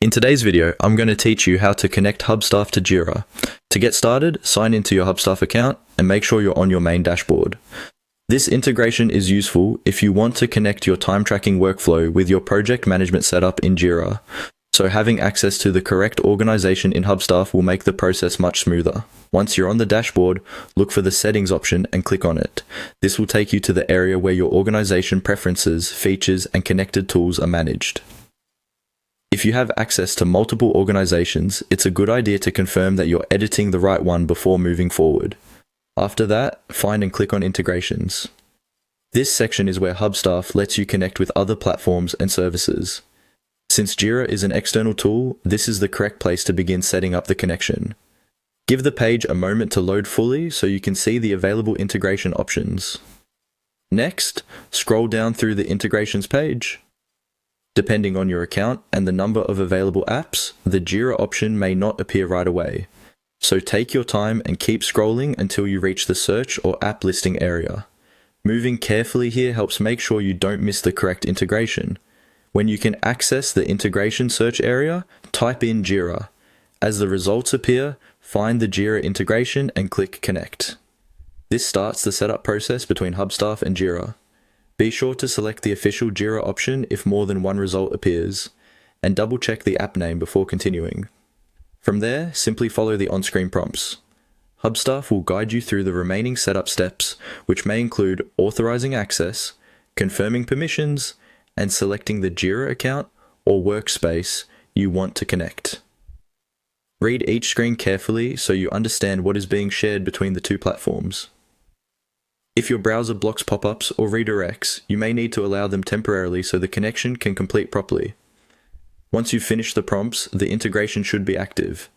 In today's video, I'm going to teach you how to connect Hubstaff to Jira. To get started, sign into your Hubstaff account and make sure you're on your main dashboard. This integration is useful if you want to connect your time tracking workflow with your project management setup in Jira. So having access to the correct organization in Hubstaff will make the process much smoother. Once you're on the dashboard, look for the settings option and click on it. This will take you to the area where your organization preferences, features, and connected tools are managed. If you have access to multiple organizations, it's a good idea to confirm that you're editing the right one before moving forward. After that, find and click on Integrations. This section is where Hubstaff lets you connect with other platforms and services. Since Jira is an external tool, this is the correct place to begin setting up the connection. Give the page a moment to load fully so you can see the available integration options. Next, scroll down through the integrations page. Depending on your account and the number of available apps, the Jira option may not appear right away. So take your time and keep scrolling until you reach the search or app listing area. Moving carefully here helps make sure you don't miss the correct integration. When you can access the integration search area, type in Jira. As the results appear, find the Jira integration and click Connect. This starts the setup process between Hubstaff and Jira. Be sure to select the official Jira option if more than one result appears, and double-check the app name before continuing. From there, simply follow the on-screen prompts. Hubstaff will guide you through the remaining setup steps, which may include authorizing access, confirming permissions, and selecting the Jira account or workspace you want to connect. Read each screen carefully so you understand what is being shared between the two platforms. If your browser blocks pop-ups or redirects, you may need to allow them temporarily so the connection can complete properly. Once you've finished the prompts, the integration should be active.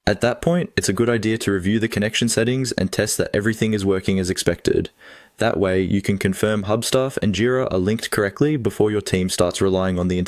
At that point, it's a good idea to review the connection settings and test that everything is working as expected. That way, you can confirm Hubstaff and Jira are linked correctly before your team starts relying on the integration.